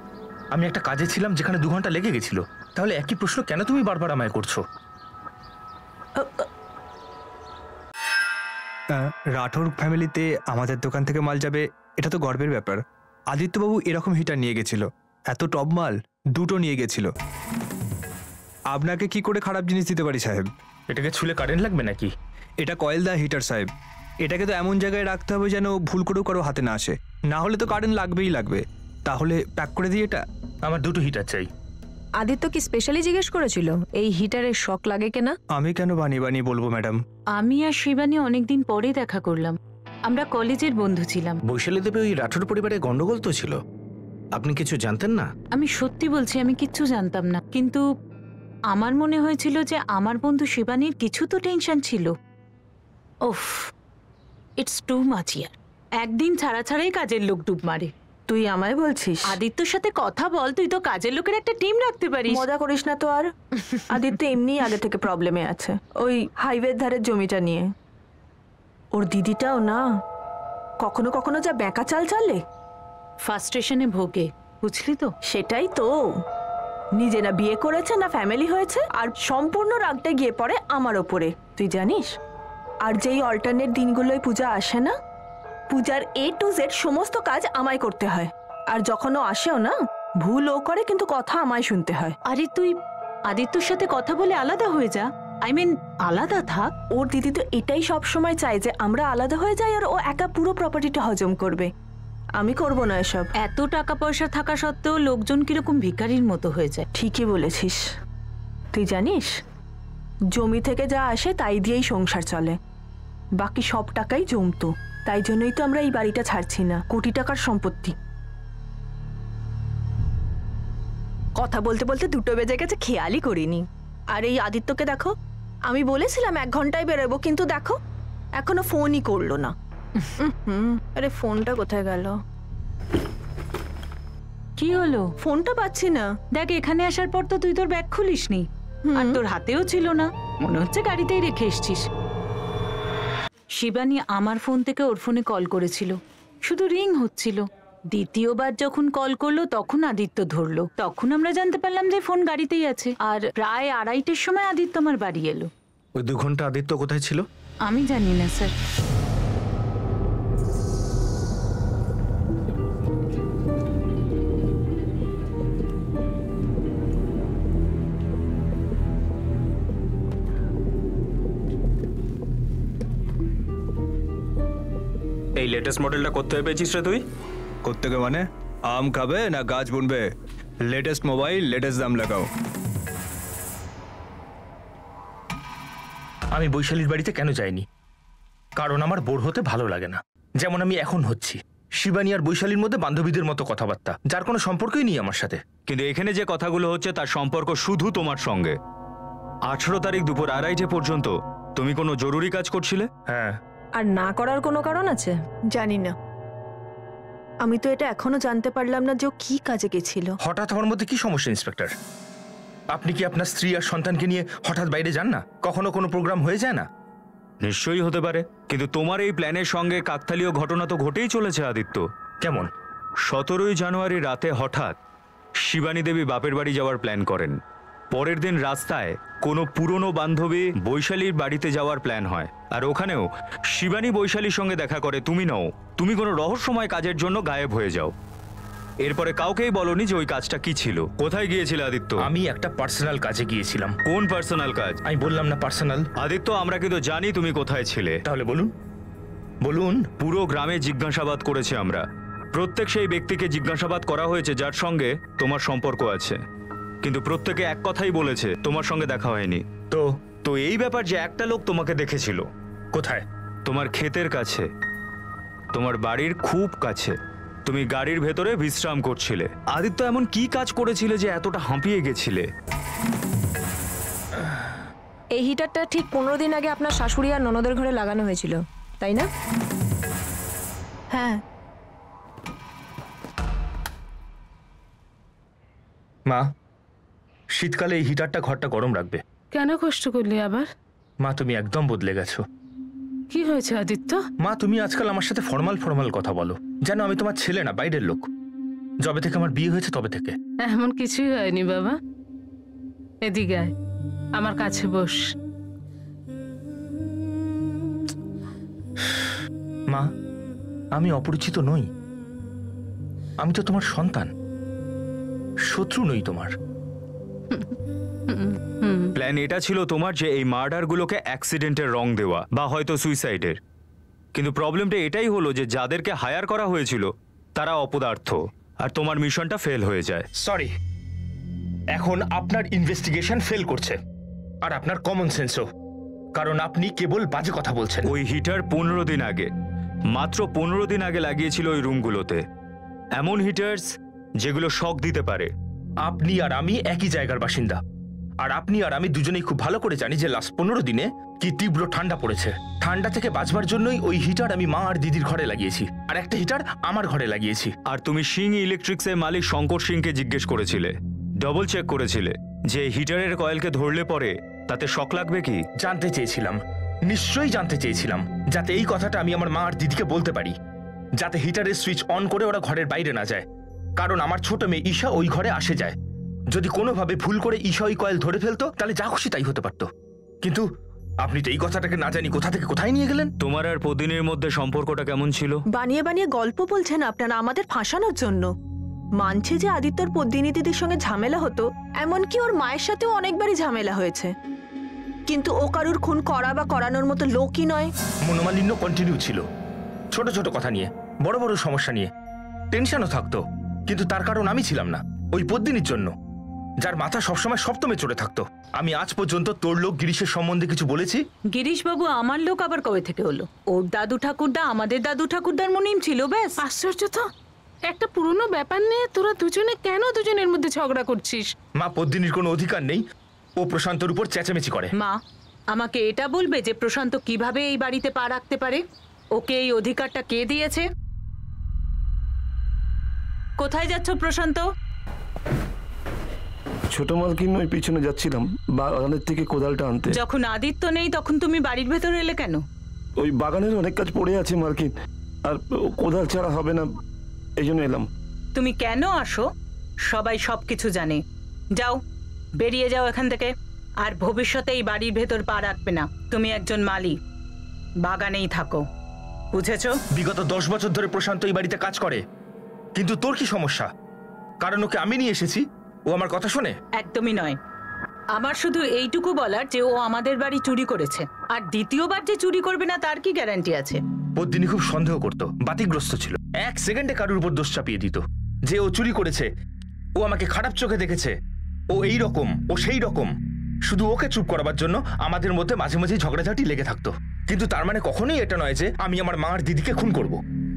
আমি একটা কাজে ছিলাম যেখানে 2 ঘন্টা লেগে গেছিল। তাহলে একই প্রশ্ন কেন তুমি বারবার আমায় করছো? রাঠোর ফ্যামিলিতে আমাদের দোকান থেকে মাল যাবে, এটা তো গর্বের ব্যাপার। আদিত্যবাবু এরকম হিটার নিয়ে গেছিল, এত টপ মাল 2টো নিয়ে গেছিল। আপনাকে কি করে খারাপ জিনিস দিতে পারি সাহেব? এটাকে ছুলে কারেন্ট লাগবে নাকি? এটা কয়েল দা হিটার সাহেব। এটাকে তো এমন জায়গায় রাখতে হবে যেন ভুল করেও কারো হাতে না আসে, না হলে তো কারেন্ট লাগবেই লাগবে। তাহলে প্যাক করে দিই এটা। আমার 2টো হিটার চাই। আদিত্য কি স্পেশালি জিজ্ঞেস করেছিল এই হিটারের শক লাগে কিনা? আমি কেন বানিয়ে বলবো ম্যাডাম? আমি আর শিবানী অনেকদিন পরে দেখা করলাম, আমরা কলেজের বন্ধু ছিলাম। বৈশালী দেবী ওই রাঠোর পরিবারে গন্ডগোল তো ছিল, আপনি কিছু জানতেন না? আমি সত্যি বলছি, আমি কিচ্ছু জানতাম না, কিন্তু আমার মনে হয়েছিল যে আমার বন্ধু শিবানীর কিছু তো টেনশন ছিল। ওফ, ইটস টু মাচ ইয়ার। একদিন ছাড়াই কাজের লোক ডুব মারে। তুই আমায় বলছিস? আদিত্যর সাথে কথা বল, তুই তো কাজের লোকের একটা টিম রাখতে পারিস। মজা করিস না তো আর। আদিত্য এমনি আগে থেকে প্রবলেমে আছে, ওই হাইওয়ের ধারের জমিটা নিয়ে। ওর দিদিটাও না কখনো কখনো যা ব্যাকা চাল চালে, ফার্স্ট্রেশনে ভোগে, বুঝলি তো? সেটাই তো, নিজে না বিয়ে করেছে না ফ্যামিলি হয়েছে, আর সম্পূর্ণ রাগটা গিয়ে পড়ে আমার ওপরে, তুই জানিস? আর যেই অল্টারনেট দিনগুলোয় পূজা আসে না, পূজার A to Z সমস্ত কাজ আমায় করতে হয়। আর যখন ও আসেও না, ভুল ও করে কিন্তু কথা আমায় শুনতে হয়। আরে তুই আদিত্যর সাথে কথা বলে আলাদা হয়ে যা, আই মিন আলাদা থাক। ওর দিদি তো এটাই সব সময় চায় যে আমরা আলাদা হয়ে যাই আর ও একা পুরো প্রপার্টিটা হজম করবে। আমি করব না এসব। এত টাকা পয়সা থাকা সত্ত্বেও লোকজন কিরকম ভিখারির মতো হয়ে যায়। ঠিকই বলেছিস। তুই জানিস, জমি থেকে যা আসে তাই দিয়েই সংসার চলে, বাকি সব টাকাই জমতো। তাই জন্যই তো আমরা এই বাড়িটা ছাড়ছি না, কোটি টাকার সম্পত্তি। কথা বলতে বলতে 2টো বেজে গেছে, খেয়ালই করিনি। আর এই আদিত্যকে দেখো, আমি বলেছিলাম 1 ঘন্টায় বেরোবো, কিন্তু দেখো এখনো ফোনই করলো না। আরে ফোনটা কোথায় গেল? কি হলো? ফোনটা পাচ্ছি না। দেখ, এখানে আসার পর তো তুই তোর ব্যাগ খুলিসনি, আর তোর হাতেও ছিল না, মনে হচ্ছে গাড়িতেই রেখে এসছিস। শিবানী আমার ফোন থেকে ওর ফোনে কল করেছিল, শুধু রিং হচ্ছিল। দ্বিতীয়বার যখন কল করলো তখন আদিত্য ধরলো, তখন আমরা জানতে পারলাম যে ফোন গাড়িতেই আছে। আর প্রায় 2:30-এর সময় আদিত্য আমার বাড়ি এলো। ওই 2 ঘন্টা আদিত্য কোথায় ছিল? আমি জানি না স্যার। এই লেটেস্ট মডেলটা করতে পেয়েছিস রে তুই? কোত্থেকে মানে? আম খাবে না গাছ বুনবে? লেটেস্ট মোবাইল, লেটেস্ট দাম লাগাও। আমি বৈশালীর বাড়িতে কেন যাইনি? কারণ আমার বোর হতে ভালো লাগে না, যেমন আমি এখন হচ্ছি। শিবানী আর বৈশালীর মধ্যে বান্ধবীদের মতো কথাবার্তা, যার কোনো সম্পর্কই নেই আমার সাথে। কিন্তু এখানে যে কথাগুলো হচ্ছে তার সম্পর্ক শুধু তোমার সঙ্গে। 18 তারিখ দুপুর 2:30 পর্যন্ত তুমি কোনো জরুরি কাজ করছিলে? হ্যাঁ। আর না করার কোনো কারণ আছে? জানি না, আমি তো এটা এখনো জানতে পারলাম না যে ও কি কাজে গেছিল। হঠাৎ আমার মধ্যে কি সমস্যা ইন্সপেক্টর? আপনি কি আপনার স্ত্রী আর সন্তানকে নিয়ে হঠাৎ বাইরে যান না? কখনো কোনো প্রোগ্রাম হয়ে যায় না? নিশ্চয়ই হতে পারে, কিন্তু তোমার এই প্ল্যানের সঙ্গে কাকতালীয় ঘটনা তো ঘটেই চলেছে আদিত্য। কেমন? 17 জানুয়ারি রাতে হঠাৎ শিবানী দেবী বাপের বাড়ি যাওয়ার প্ল্যান করেন। পরের দিন রাস্তায় কোনো পুরনো বান্ধবী বৈশালীর বাড়িতে যাওয়ার প্ল্যান হয়, আর ওখানেও শিবানী বৈশালীর সঙ্গে দেখা করে। তুমি নও, তুমি কোনো রহস্যময় কাজের জন্য গায়েব হয়ে যাও। এরপরে কাউকেই বলনি যে ওই কাজটা কি ছিল। কোথায় গিয়েছিলে আদিত্য? আমি একটা পার্সোনাল কাজে গিয়েছিলাম। কোন পার্সোনাল কাজ? আমি বললাম না পার্সোনাল। আদিত্য, আমরা কিন্তু জানি তুমি কোথায় ছিলে। তাহলে বলুন বলুন। পুরো গ্রামে জিজ্ঞাসাবাদ করেছি আমরা। প্রত্যেক সেই ব্যক্তিকে জিজ্ঞাসাবাদ করা হয়েছে যার সঙ্গে তোমার সম্পর্ক আছে, কিন্তু প্রত্যেকে এক কথাই বলেছে তোমার সঙ্গে দেখা হয়নি। তো এই ব্যাপার যে একটা লোক তোমাকে দেখেছিল। কোথায়? তোমার ক্ষেতের কাছে, তোমার বাড়ির খুব কাছে। তুমি গাড়ির ভেতরে বিশ্রাম করছিলে। আদিত্য এমন কি কাজ করেছিলে যে এতটা হাঁপিয়ে গেছিলে? এই হিটারটা ঠিক 15 দিন আগে আপনার শাশুড়ি আর ননদের ঘরে লাগানো হয়েছিল, তাই না? হ্যাঁ। মা, শীতকালে এই হিটারটা ঘরটা গরম রাখবে। কেন কষ্ট করলি আবার? মা, তুমি একদম বদলে গেছো। কি হয়েছে আদিত্য? মা, তুমি আজকাল আমার সাথে ফর্মাল ফর্মাল কথা বলো, যেন আমি তোমার ছেলে না, বাইরের লোক। যবে থেকে আমার বিয়ে হয়েছে তবে থেকে। এমন কিছুই হয়নি বাবা। এদিকে আয়, আমার কাছে বস। মা, আমি অপরিচিত নই। আমি তো তোমার সন্তান, শত্রু নই তোমার। প্ল্যান এটা ছিল তোমার যে এই মার্ডারগুলোকে অ্যাক্সিডেন্টের রং দেওয়া বা হয়তো সুইসাইডের। কিন্তু প্রবলেমটা এটাই হলো যে যাদেরকে হায়ার করা হয়েছিল তারা অপদার্থ, আর তোমার মিশনটা ফেল হয়ে যায়। সরি, এখন আপনার ইনভেস্টিগেশন ফেল করছে, আর আপনার কমন সেন্সও, কারণ আপনি কেবল বাজে কথা বলছেন। ওই হিটার 15 দিন আগে, মাত্র 15 দিন আগে লাগিয়েছিল ওই রুমগুলোতে। এমন হিটার্স যেগুলো শক দিতে পারে। আপনি আর আমি একই জায়গার বাসিন্দা, আর আপনি আর আমি দুজনেই খুব ভালো করে জানি যে লাস্ট 15 দিনে কি তীব্র ঠান্ডা পড়েছে। ঠান্ডা থেকে বাঁচবার জন্যই ওই হিটার আমি মা আর দিদির ঘরে লাগিয়েছি, আর একটা হিটার আমার ঘরে লাগিয়েছি। আর তুমি সিং ইলেকট্রিক্সের মালিক শঙ্কর সিংকে জিজ্ঞেস করেছিলে, ডবল চেক করেছিলে যে হিটারের কয়েলকে ধরলে পরে তাতে শক লাগবে কি? জানতে চেয়েছিলাম, নিশ্চয়ই জানতে চেয়েছিলাম, যাতে এই কথাটা আমি আমার মা আর দিদিকে বলতে পারি, যাতে হিটারের সুইচ অন করে ওরা ঘরের বাইরে না যায়। কারণ আমার ছোট মেয়ে ঈশা ওই ঘরে আসে যায়। যদি কোনোভাবে ভুল করে ঈশা ওই কয়েল ধরে ফেলতো তাহলে যা খুশি তাই হতে পারতো। কিন্তু আপনি তো এই কথাটাকে না জানি কোথা থেকে কোথায় নিয়ে গেলেন। তোমার আর পদিনের মধ্যে সম্পর্কটা কেমন ছিল? বানিয়ে বানিয়ে গল্প বলছেন আপনারা আমাদের ফাঁসানোর জন্য। মানছে যে আদিত্যর পদ্মিনী দিদির সঙ্গে ঝামেলা হতো, এমনকি ওর মায়ের সাথেও অনেকবারই ঝামেলা হয়েছে, কিন্তু ও কারুর খুন করা বা করানোর মতো লোকই নয়। মনোমালিন্য কন্টিনিউ ছিল, ছোট ছোট কথা নিয়ে, বড় বড় সমস্যা নিয়ে টেনশনও থাকতো, কিন্তু তার কারণ আমি ছিলাম না, ওই পদ্মিনীর জন্য, যার মাথা সবসময় সপ্তমে চড়ে থাকতো। আমি আজ পর্যন্ত তোর লোক গিরিশের সম্বন্ধে কিছু বলেছি? গিরিশবাবু আমার লোক আবার কবে থেকে হলো? ওর দাদু ঠাকুরদা আমাদের দাদু ঠাকুরদার মুনিম ছিল, ব্যাস। আশ্চর্য তো, একটা পুরনো ব্যাপার নিয়ে তোরা দুজনে কেন দুজনের মধ্যে ঝগড়া করছিস? মা, পদ্মিনীর কোনো অধিকার নেই, ও প্রশান্তর উপর চেঁচামেচি করে। মা, আমাকে এটা বলবে যে প্রশান্ত কিভাবে এই বাড়িতে পা রাখতে পারে? ওকে এই অধিকারটা কে দিয়েছে? কোথায় যাচ্ছ প্রশান্ত? ছোট মালকিন ওই পিছনে যাচ্ছিলাম বাগানের থেকে কোদালটা আনতে। যখন আদিত্য নেই তখন তুমি বাড়ির ভেতরে এলে কেন? ওই বাগানের অনেক কাজ পড়ে আছে মালকিন, আর কোদাল ছাড়া হবে না, এই জন্য এলাম। তুমি কেন আসো সবাই সবকিছু জানে। যাও, বেরিয়ে যাও এখান থেকে। আর ভবিষ্যতে এই বাড়ির ভেতর পা রাখবে না। তুমি একজন মালি, বাগানেই থাকো, বুঝেছো? বিগত 10 বছর ধরে প্রশান্ত এই বাড়িতে কাজ করে, কিন্তু তোর কি সমস্যা? কারণ ওকে আমি নিয়ে এসেছি, ও আমার কথা শোনে? একদমই নয়। আমার শুধু এইটুকু বলার যে ও আমাদের বাড়ি চুরি করেছে, আর দ্বিতীয়বার যে চুরি করবে না তার কি গ্যারান্টি আছে? পদ্মিনী খুব সন্দেহ করতো, বাতিগ্রস্ত ছিল। 1 সেকেন্ডে কারুর উপর দোষ চাপিয়ে দিত যে ও চুরি করেছে, ও আমাকে খারাপ চোখে দেখেছে, ও এই রকম, ও সেই রকম। শুধু ওকে চুপ করাবার জন্য আমাদের মধ্যে মাঝে মাঝে ঝগড়াঝাটি লেগে থাকতো। কিন্তু তার মানে কখনোই এটা নয় যে আমি আমার মা আর দিদিকে খুন করব,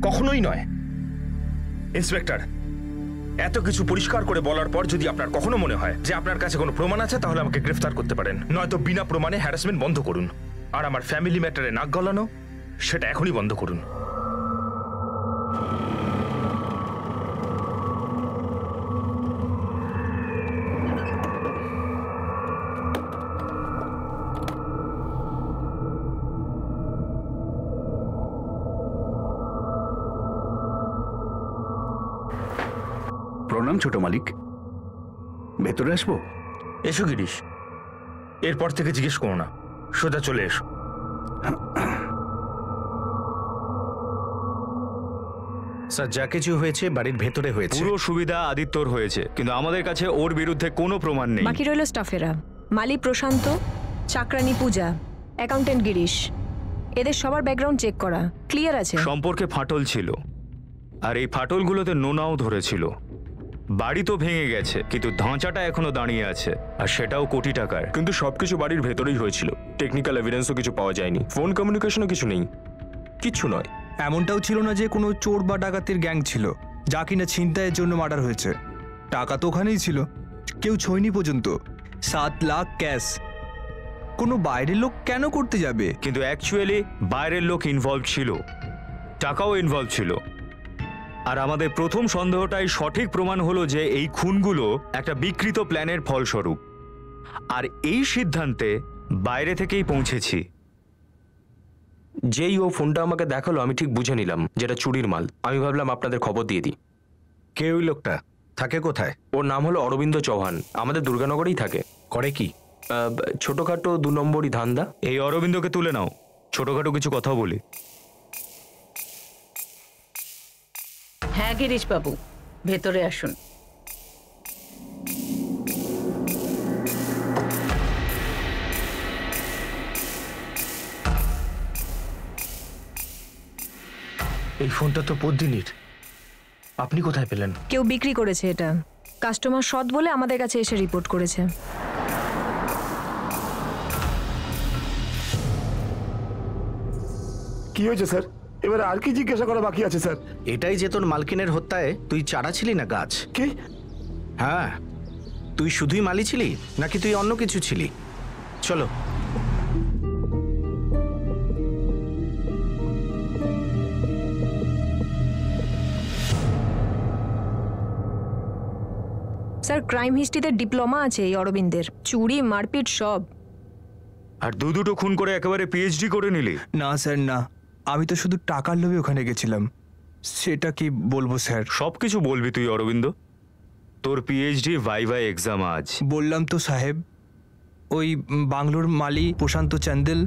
কখনোই নয়। ইন্সপেক্টর, এত কিছু পরিষ্কার করে বলার পর যদি আপনার কখনো মনে হয় যে আপনার কাছে কোনো প্রমাণ আছে, তাহলে আমাকে গ্রেফতার করতে পারেন, নয়তো বিনা প্রমাণে হ্যারাসমেন্ট বন্ধ করুন। আর আমার ফ্যামিলি ম্যাটারে নাক গলানো, সেটা এখনই বন্ধ করুন। প্রণাম ছোট মালিক, ভেতরে আসবো? এসো গিরিশ, এরপর থেকে জিজ্ঞেস করো না, সোজা চলে এসো। স্যার, যা কিছু হয়েছে বাড়ির ভেতরে হয়েছে। পুরো সুবিধা আদিত্যর হয়েছে, কিন্তু আমাদের কাছে ওর বিরুদ্ধে কোনো প্রমাণ নেই। বাকি রইল স্টাফেরা, মালি প্রশান্ত, চাকরানি পূজা, অ্যাকাউন্টেন্ট গিরিশ। এদের সবার ব্যাকগ্রাউন্ড চেক করা ক্লিয়ার আছে। সম্পর্কে ফাটল ছিল, আর এই ফাটলগুলোতে নোনাও ধরেছিল। বাড়ি তো ভেঙে গেছে, কিন্তু ধাঁচাটা এখনো দাঁড়িয়ে আছে, আর সেটাও কোটি টাকার। কিন্তু সবকিছু বাড়ির ভেতরেই হয়েছিল, টেকনিক্যাল এভিডেন্সও কিছু পাওয়া যায়নি, ফোন কমিউনিকেশনও কিছু নেই, কিচ্ছু নয়। এমনটাও ছিল না যে কোনো চোর বা ডাকাতের গ্যাং ছিল যা কিনা ছিনতাইয়ের জন্য মার্ডার হয়েছে। টাকা তো ওখানেই ছিল, কেউ ছোঁয়নি পর্যন্ত। 7 লাখ ক্যাশ। কোনো বাইরের লোক কেন করতে যাবে? কিন্তু অ্যাকচুয়ালি বাইরের লোক ইনভলভ ছিল, টাকাও ইনভলভ ছিল। আর আমাদের প্রথম সন্দেহটাই সঠিক প্রমাণ হলো যে এই খুনগুলো একটা বিকৃত প্ল্যানের ফলস্বরূপ। আর এই সিদ্ধান্তে বাইরে থেকেই পৌঁছেছি। যেই ও ফোনটা আমাকে দেখালো, আমি ঠিক বুঝে নিলাম যেটা চুরির মাল। আমি ভাবলাম আপনাদের খবর দিয়ে দিই। কে ওই লোকটা? থাকে কোথায়? ওর নাম হলো অরবিন্দ চৌহান, আমাদের দুর্গানগরেই থাকে। করে কি? ছোটখাটো 2 নম্বরই ধান্দা। এই অরবিন্দকে তুলে নাও, ছোটখাটো কিছু কথা বলি। হ্যাঁ গিরিশ বাবু, ভেতরে আসুন। এই ফোনটা তো পদ্মিনীর, আপনি কোথায় পেলেন? কেউ বিক্রি করেছে এটা, কাস্টমার সৎ বলে আমাদের কাছে এসে রিপোর্ট করেছে। কি হয়েছে স্যার? এবার আর কি জিজ্ঞাসা করা বাকি আছে স্যার? এটাই যে তোর মালকিনের হত্যায় তুই চারা ছিলি না গাছ? কি? হ্যাঁ, তুই শুধুই মালি ছিলি নাকি তুই অন্য কিছু ছিলি? চলো। স্যার, ক্রাইম হিস্ট্রিতে ডিপ্লোমা আছে এই অরবিন্দের, চুরি মারপিট সব। আর দুটো খুন করে একেবারে পিএইচডি করে নিলি? না স্যার, না, আমি তো শুধু টাকার লোভে ওখানে গেছিলাম। সেটা কি বলবো স্যার? সব কিছু বলবি তুই অরবিন্দ? তোর পিএইচডি ভাইভা এক্সাম আজ। বললাম তো সাহেব, ওই বাংলোর মালি প্রশান্ত চ্যান্দেল,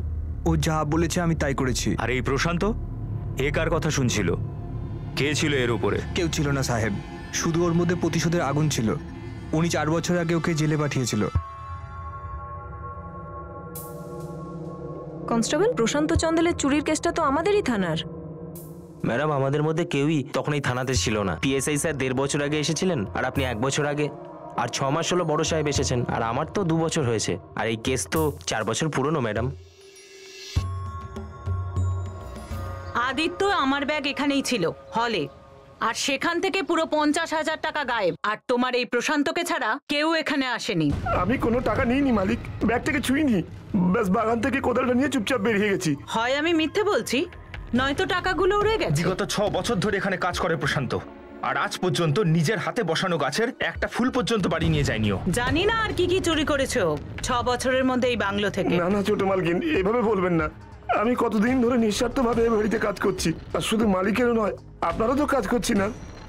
ও যা বলেছে আমি তাই করেছি। আর এই প্রশান্ত, এ কার কথা শুনছিল? কে ছিল এর উপরে? কেউ ছিল না সাহেব, শুধু ওর মধ্যে প্রতিশোধের আগুন ছিল। উনি 4 বছর আগে ওকে জেলে পাঠিয়েছিল। কনস্টেবল, প্রশান্ত চন্দেলের চুরির কেসটা তো আমাদেরই থানার। ম্যাডাম, আমাদের মধ্যে কেউই তখন এই থানাতে ছিল না। পিএসআই স্যার 1.5 বছর আগে এসেছিলেন, আর আপনি 1 বছর আগে, আর 6 মাস হলো বড় সাহেব এসেছেন, আর আমার তো 2 বছর হয়েছে। আর এই কেস তো 4 বছর পুরনো ম্যাডাম। আদিত্য আমার ব্যাগ এখানেই ছিল, হলে, আর সেখান থেকে পুরো 50,000 টাকা গায়েব। আর তোমার এই প্রশান্তকে ছাড়া কেউ এখানে আসেনি। আমি কোনো টাকা নিইনি মালিক, ব্যাগ থেকে ছুঁইনি, ব্যাস বাগান থেকে কোদালটা নিয়ে চুপচাপ বেরিয়ে গেছি। হয় আমি মিথ্যে বলছি, নয়তো টাকাগুলো উড়ে গেছে। বিগত 6 বছর ধরে এখানে কাজ করে প্রশান্ত, আর আজ পর্যন্ত নিজের হাতে বসানো গাছের একটা ফুল পর্যন্ত বাড়ি নিয়ে যায়নিও। জানি না আর কি কি চুরি করেছো 6 বছরের মধ্যে এই বাংলো থেকে। না না ছোট মালকিন, এভাবে বলবেন না। আমি কতদিন ধরে নিঃস্বার্থভাবে এই বাড়িতে কাজ করছি, আর শুধু মালিকেরও নয়, আপনারও তো কাজ করছি না।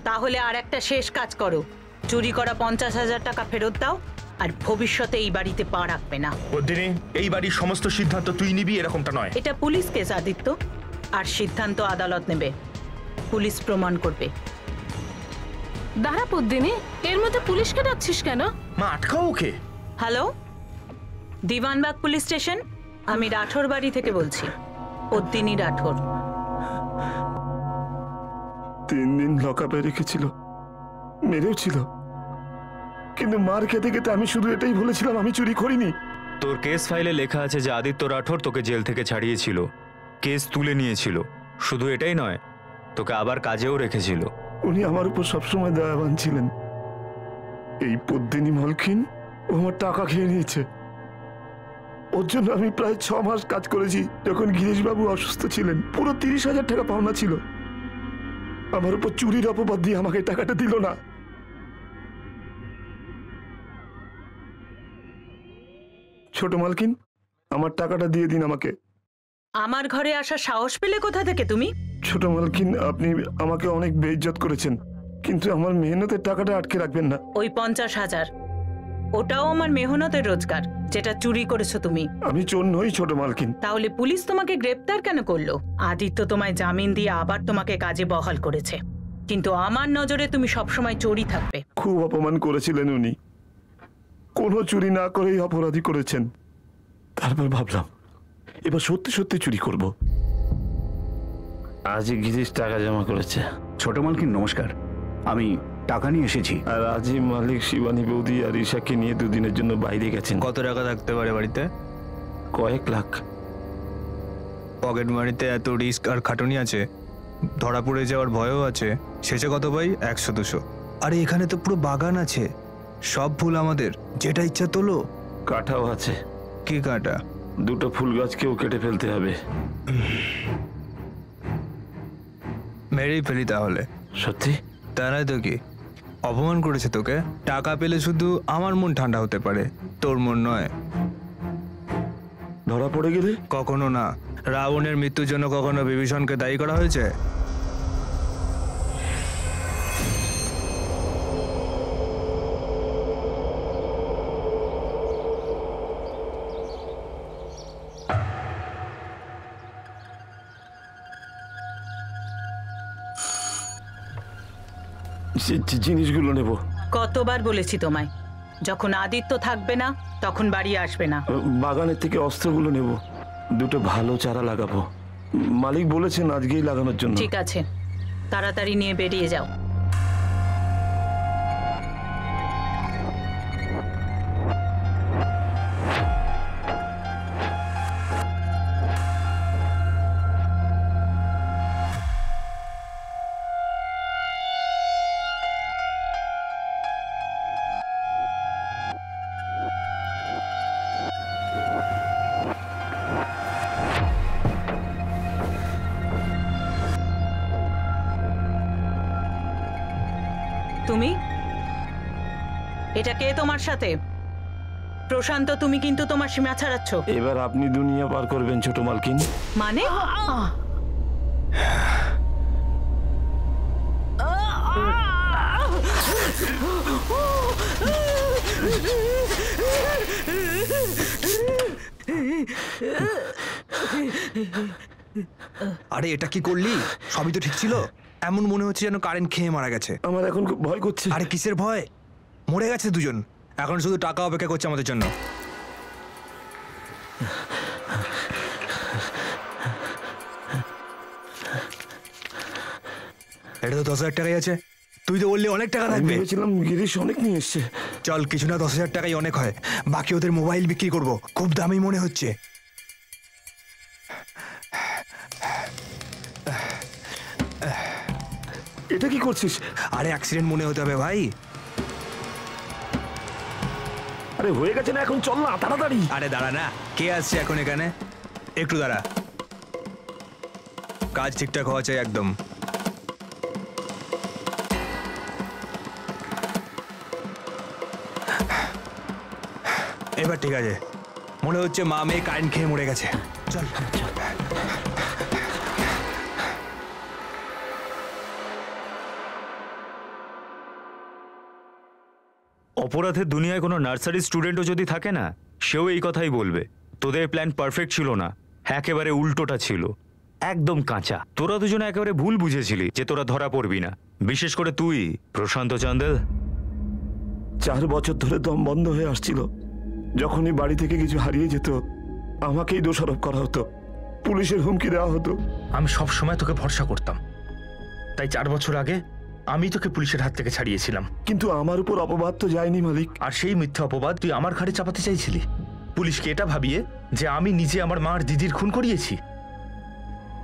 তাহলে আর একটা শেষ কাজ করো, চুরি করা 50,000 টাকা ফেরত দাও, আর ভবিষ্যতে এই বাড়িতে পা রাখবে না। পদ্মিনী, এই বাড়ির সমস্ত সিদ্ধান্ত তুই নিবি এরকমটা নয়। এটা পুলিশ কেস আদিত্য, আর সিদ্ধান্ত আদালত নেবে, পুলিশ প্রমাণ করবে। দাঁড়া পদ্মিনী, এর মধ্যে পুলিশকে ডাকছিস কেন? মা আটকাও ওকে। হ্যালো, দিওয়ানবাগ পুলিশ স্টেশন, আমি রাঠোর বাড়ি থেকে বলছি, পদ্মিনী রাঠোর। 3 দিন লকআপে রেখেছিল, মেরেও ছিল, কিন্তু মার খেতে খেতে আমি শুধু এটাই বলেছিলাম আমি চুরি করিনি। তোর কেস ফাইলে লেখা আছে যে আদিত্য রাঠোর তোকে জেল থেকে ছাড়িয়েছিল, কেস তুলে নিয়েছিল। শুধু এটাই নয়, তোকে আবার কাজেও রেখেছিল। উনি আমার উপর সবসময় দয়াবান ছিলেন। এই পদ্মিনী মালকিন ও আমার টাকা খেয়ে নিয়েছে। ওর জন্য আমি প্রায় 6 মাস কাজ করেছি। যখন গিরিশবাবু অসুস্থ ছিলেন, পুরো 30,000 টাকা পাওনা ছিল। আমার উপর চুরির অপবাদ দিয়ে আমাকে টাকাটা দিল না। ছোট মালকিন, আমার টাকাটা দিয়ে দিন আমাকে। আমার ঘরে আসার সাহস পেলে কোথা থেকে তুমি? ছোট মালকিন, আপনি আমাকে অনেক বেইজ্জত করেছেন, কিন্তু আমার মেহনতের টাকাটা আটকে রাখবেন না। ওই 50,000, ওটাও আমার মেহনতের রোজগার, যেটা চুরি করেছো তুমি। আমি চোর নই ছোট মালকিন। তাহলে পুলিশ তোমাকে গ্রেপ্তার কেন করলো? আদিত্য তোমায় জামিন দিয়ে আবার তোমাকে কাজে বহাল করেছে, কিন্তু আমার নজরে তুমি সবসময় চোরই থাকবে। খুব অপমান করেছিলেন উনি, কোনো চুরি না করেই অপরাধী করেছেন। তারপর ভাবলাম এবার সত্যি সত্যি চুরি করব। আজই গিরিশ টাকা জমা করেছে। ছোট মালকিন নমস্কার, আমি টাকা নিয়ে এসেছি। আর আজই মালিক শিবানী বৌদি আর ঈশাকে নিয়ে 2 দিনের জন্য বাইরে গেছেন। কত টাকা থাকতে পারে বাড়িতে? কয়েক লাখ। পকেট মারিতে এত রিস্ক আর খাটুনি আছে, ধরা পড়ে যাওয়ার ভয়ও আছে। শেষে কত পাই? 100-200। আরে এখানে তো পুরো বাগান আছে, সব ফুল আমাদের, যেটা ইচ্ছা তোলো। কাঁটাও আছে। কি কাঁটা? 2টো ফুল গাছকেও কেটে ফেলতে হবে। মেরেই ফেলি তাহলে। সত্যি? তা নয় তো কি, অপমান করেছে তোকে। টাকা পেলে শুধু আমার মন ঠান্ডা হতে পারে, তোর মন নয়। ধরা পড়ে গেলে? কখনো না। রাবণের মৃত্যুর জন্য কখনো বিভীষণকে দায়ী করা হয়েছে? জিনিসগুলো নেব। কতবার বলেছি তোমায়, যখন আদিত্য থাকবে না তখন বাড়ি আসবে না। বাগানের থেকে অস্ত্রগুলো নেব, 2টো ভালো চারা লাগাবো। মালিক বলেছেন আজকেই লাগানোর জন্য। ঠিক আছে, তাড়াতাড়ি নিয়ে বেরিয়ে যাও। তুমি, এটা কে তোমার সাথে? প্রশান্ত, তুমি কিন্তু তোমার সীমা ছাড়াচ্ছ। এবার আপনি দুনিয়া পার করবেন ছোট মালকিন। মানে? আরে এটা কি করলি? সবই তো ঠিক ছিল। এমন মনে হচ্ছে যেন কারেন্ট খেয়ে মারা গেছে। আমার এখন খুব ভয় করছে। আরে কিসের ভয়? মরে গেছে দুজন, এখন শুধু টাকা অপেক্ষা করছে আমাদের জন্য। এটা তো 10,000 টাকাই আছে। তুই তো বললি অনেক টাকা থাকবে। ভেবেছিলাম গিরিশ অনেক নিয়ে এসছে। চল, কিছু না, 10,000 টাকাই অনেক হয়। বাকি ওদের মোবাইল বিক্রি করব, খুব দামি মনে হচ্ছে। এটা কি করছিস? আরে অ্যাক্সিডেন্ট মনে হতে হবে ভাই। আরে হয়ে গেছে না, এখন চল না তাড়াতাড়ি। আরে দাঁড়া না, কে আসছে এখন এখানে? একটু দাঁড়া, কাজ ঠিকঠাক হওয়া চাই একদম। এবার ঠিক আছে, মনে হচ্ছে মা মেয়ে কারেন্ট খেয়ে মরে গেছে। চল। অপরাধের দুনিয়ায় কোনো নার্সারি স্টুডেন্টও যদি থাকে না, সেও এই কথাই বলবে তোদের প্ল্যান পারফেক্ট ছিল না, একেবারে উল্টোটা ছিল, একদম কাঁচা। তোরা দুজনে একেবারে ভুল বুঝেছিলি যে তোরা ধরা পড়বি না, বিশেষ করে তুই প্রশান্ত চান্দেল। 4 বছর ধরে দম বন্ধ হয়ে আসছিল। যখনই বাড়ি থেকে কিছু হারিয়ে যেত আমাকেই দোষারোপ করা হতো, পুলিশের হুমকি দেওয়া হতো। আমি সব সময় তোকে ভরসা করতাম, তাই 4 বছর আগে আমি তোকে পুলিশের হাত থেকে ছাড়িয়েছিলাম। কিন্তু আমার উপর অপবাদ তো যায়নি মালিক। আর সেই মিথ্যা অপবাদ তুই আমার ঘাড়ে চাপাতে চাইছিলি, পুলিশকে এটা ভাবিয়ে যে আমি নিজে আমার মা আর দিদির খুন করিয়েছি।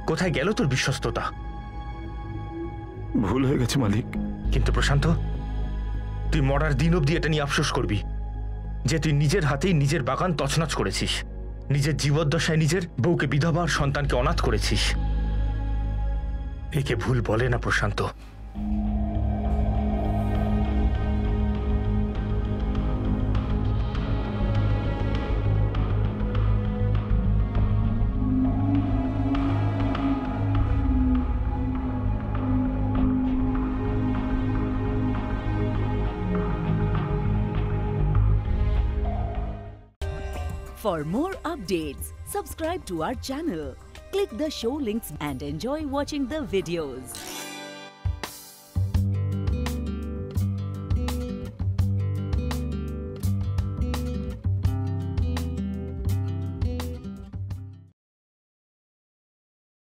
কোথায় গেল তোর বিশ্বস্ততা? ভুল হয়ে গেছে মালিক। কিন্তু প্রশান্ত, তুই মরার দিন অবধি এটা নিয়ে আফসোস করবি যে তুই নিজের হাতেই নিজের বাগান তছনছ করেছিস, নিজের জীবদ্দশায় নিজের বউকে বিধবা আর সন্তানকে অনাথ করেছিস। একে ভুল বলে না প্রশান্ত। For more updates, subscribe to our channel, click the show links and enjoy watching the videos.